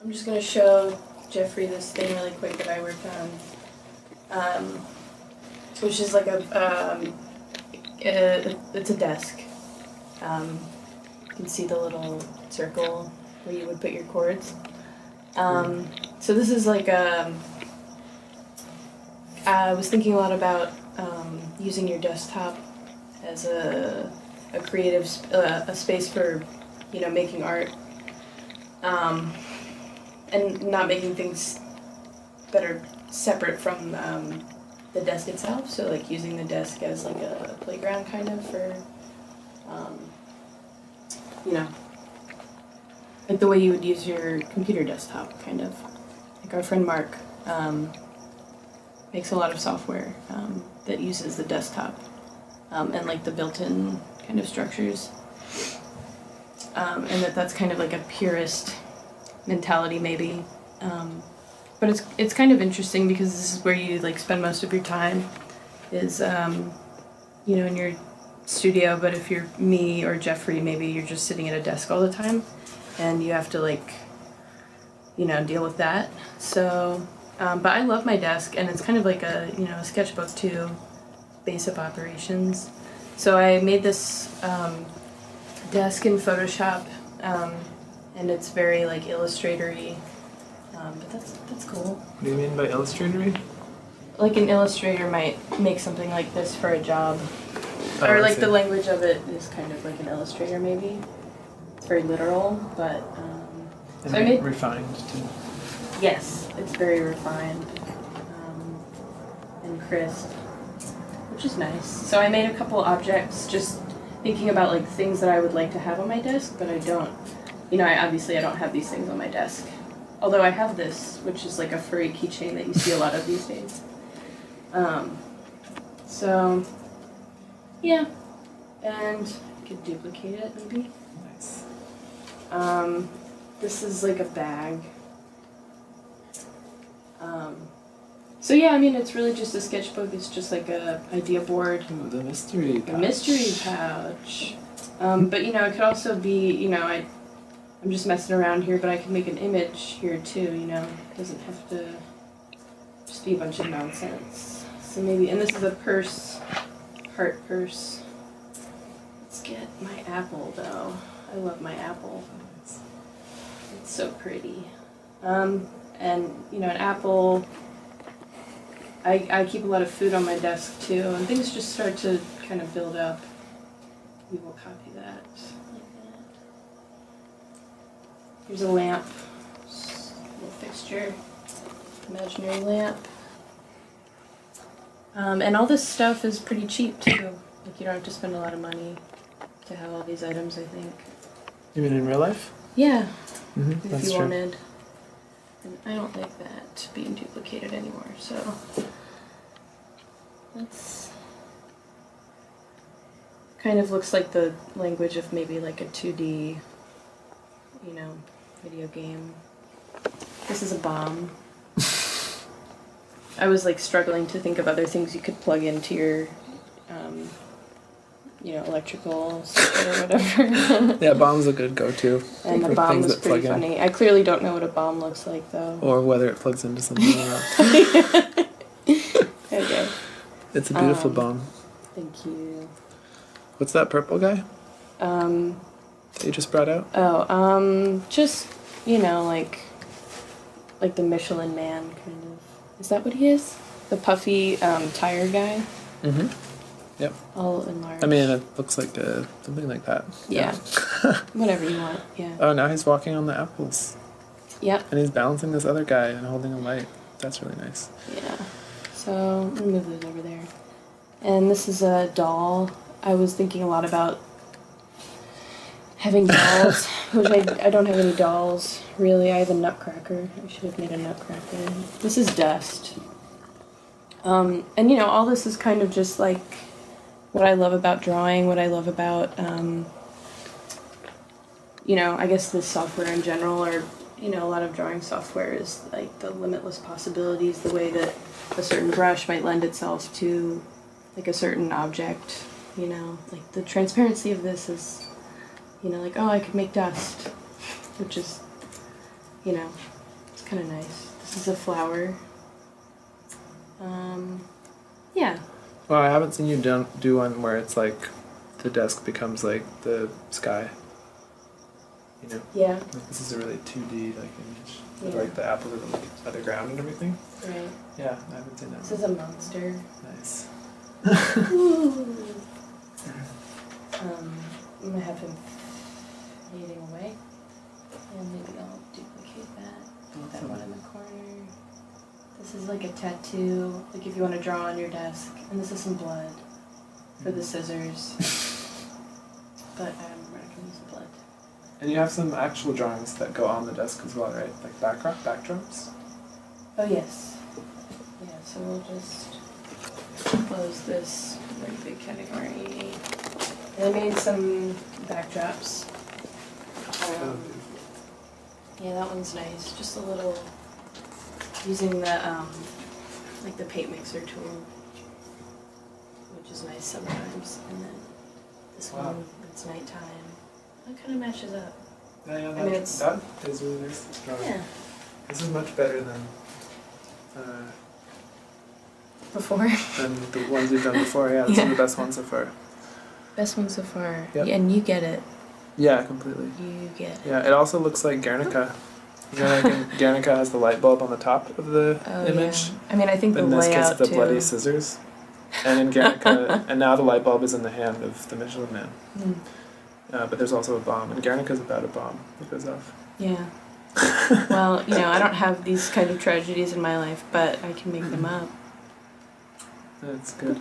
I'm just going to show Jeffrey this thing really quick that I worked on, which is like it's a desk. You can see the little circle where you would put your chords. So this is like I was thinking a lot about using your desktop as a creative a space for, you know, making art, and not making things that are separate from the desk itself. So like using the desk as like a playground kind of for, you know, like the way you would use your computer desktop kind of. Like our friend Mark makes a lot of software that uses the desktop and like the built-in kind of structures, and that's kind of like a purist mentality maybe, but it's kind of interesting because this is where you like spend most of your time is you know, in your studio. But if you're me or Jeffrey, maybe you're just sitting at a desk all the time and you have to like, you know, deal with that. So but I love my desk, and it's kind of like a, you know, a sketchbook too, base of operations. So I made this desk in Photoshop, and it's very like illustratory, but that's cool. What do you mean by illustratory? Like an illustrator might make something like this for a job, Oh, or I like see. the language of it is kind of like an illustrator maybe. It's very literal, but And so I made refined too. yes, it's very refined and crisp, which is nice. So I made a couple objects just thinking about like things that I would like to have on my desk, but I don't, you know, I don't have these things on my desk. Although I have this, which is like a furry keychain that you see a lot of these days. So yeah, and I could duplicate it maybe. Nice. This is like a bag. So yeah, I mean, it's really just a sketchbook. It's just like a idea board. Ooh, the mystery pouch. A mystery pouch. But you know, it could also be, you know, I'm just messing around here, but I could make an image here too, you know. It doesn't have to just be a bunch of nonsense. So maybe, and this is a purse, heart purse. Let's get my apple though. I love my apple. It's so pretty. And you know, an apple, I keep a lot of food on my desk too, and things just start to kind of build up. We will copy that like that. Here's a lamp, just a little fixture, imaginary lamp. And all this stuff is pretty cheap too. Like you don't have to spend a lot of money to have all these items, I think. You mean in real life? Yeah, Mm-hmm. if That's you true. wanted. And I don't like that being duplicated anymore, so that's kind of looks like the language of maybe like a 2D, you know, video game. This is a bomb. I was like struggling to think of other things you could plug into your, you know, electrical circuit or whatever. Yeah, bomb's a good go-to. And the for bomb things was that pretty plug in. funny. I clearly don't know what a bomb looks like though. Or whether it plugs into something or not. Okay. It's a beautiful bomb. Thank you. What's that purple guy that you just brought out? Just, you know, like the Michelin Man kind of. Is that what he is? The puffy tire guy? Mm-hmm. Yep. All enlarged. I mean, it looks like something like that. Yeah. Whatever you want, yeah. Oh, now he's walking on the apples. Yep. And he's balancing this other guy and holding a light. That's really nice. Yeah. So, I'm gonna move those over there. And this is a doll. I was thinking a lot about having dolls, which I don't have any dolls, really. I have a nutcracker. I should have made a nutcracker. This is dust. And, you know, all this is kind of just, like, what I love about drawing, what I love about, you know, I guess this software in general, or, you know, a lot of drawing software is, like, the limitless possibilities, the way that a certain brush might lend itself to, like, a certain object, you know. Like, the transparency of this is, you know, like, oh, I could make dust, which is, you know, It's kind of nice. This is a flower. Yeah. Well, I haven't seen you do one where it's like the desk becomes like the sky. You know? Yeah. Like, this is a really 2D like image. With Yeah. like the apples at the ground and everything. Right. Yeah, I haven't seen that This one. is a monster. Nice. I'm gonna have him fading away. And maybe I'll duplicate that. Put that one in the corner. This is like a tattoo, like if you want to draw on your desk. And this is some blood for the scissors. But I'm not gonna use the blood. And you have some actual drawings that go on the desk as well, right? Like backdrops? Oh yes. Yeah, so we'll just close this very big category. And I made some backdrops. Yeah, that one's nice. Just a little, using the like the paint mixer tool, which is nice sometimes. And then this one, it's nighttime. That kind of matches up. Yeah, I mean, it's- that is really nice. Yeah. This is much better than Before. the ones we've done before. Yeah, this is the best one so far. Best one so far. Yep. Yeah, and you get it. Yeah, completely. You get it. Yeah, it also looks like Guernica. You know, like Guernica has the light bulb on the top of the image. Yeah. I mean, I think But the in this case, layout it's the bloody too. scissors. And in Guernica, and now the light bulb is in the hand of the Michelin Man. Mm. But there's also a bomb, and Guernica's about a bomb that goes off. Yeah. Well, I don't have these kind of tragedies in my life, but I can make them up. That's good.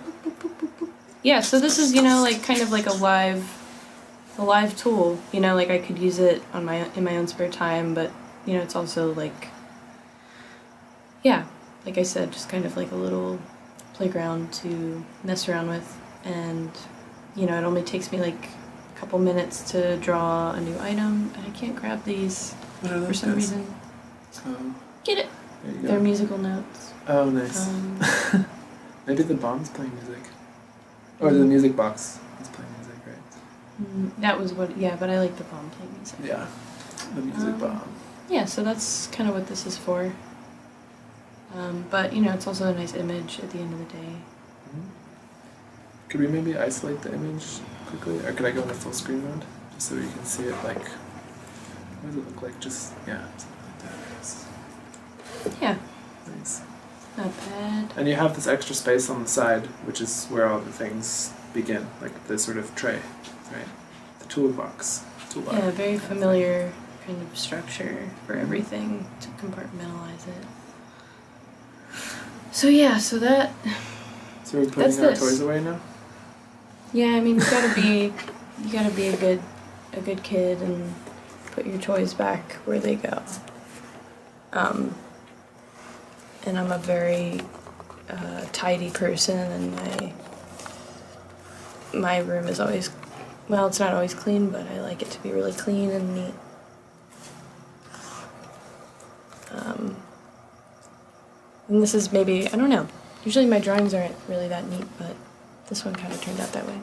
Yeah, so this is, like kind of like a live tool. Like I could use it in my own spare time, but it's also like, yeah, like I said, just kind of like a little playground to mess around with, and it only takes me like a couple minutes to draw a new item, and I can't grab these What are those for some guys? reason. Oh, Get it? there you go. They're musical notes. Oh, nice. Maybe the bomb's playing music. Or the music box is playing music, right? That was what, yeah, but I like the bomb playing music. Yeah, the music bomb. Yeah, so that's kind of what this is for. But, it's also a nice image at the end of the day. Could we maybe isolate the image quickly? Or could I go into full screen mode? Just so we can see it like, what does it look like? Just, yeah, something like that. Yeah, Nice. not bad. And you have this extra space on the side, which is where all the things begin, like the sort of tray, right? The toolbox. Toolbar. Yeah, very familiar kind of structure for everything to compartmentalize it. So yeah, so that, So we're That's putting our this. toys away now? yeah, I mean, you gotta be a good kid and put your toys back where they go. And I'm a very tidy person, and my room is always, well, it's not always clean, but I like it to be really clean and neat. And this is maybe, I don't know, usually my drawings aren't really that neat, but this one kind of turned out that way.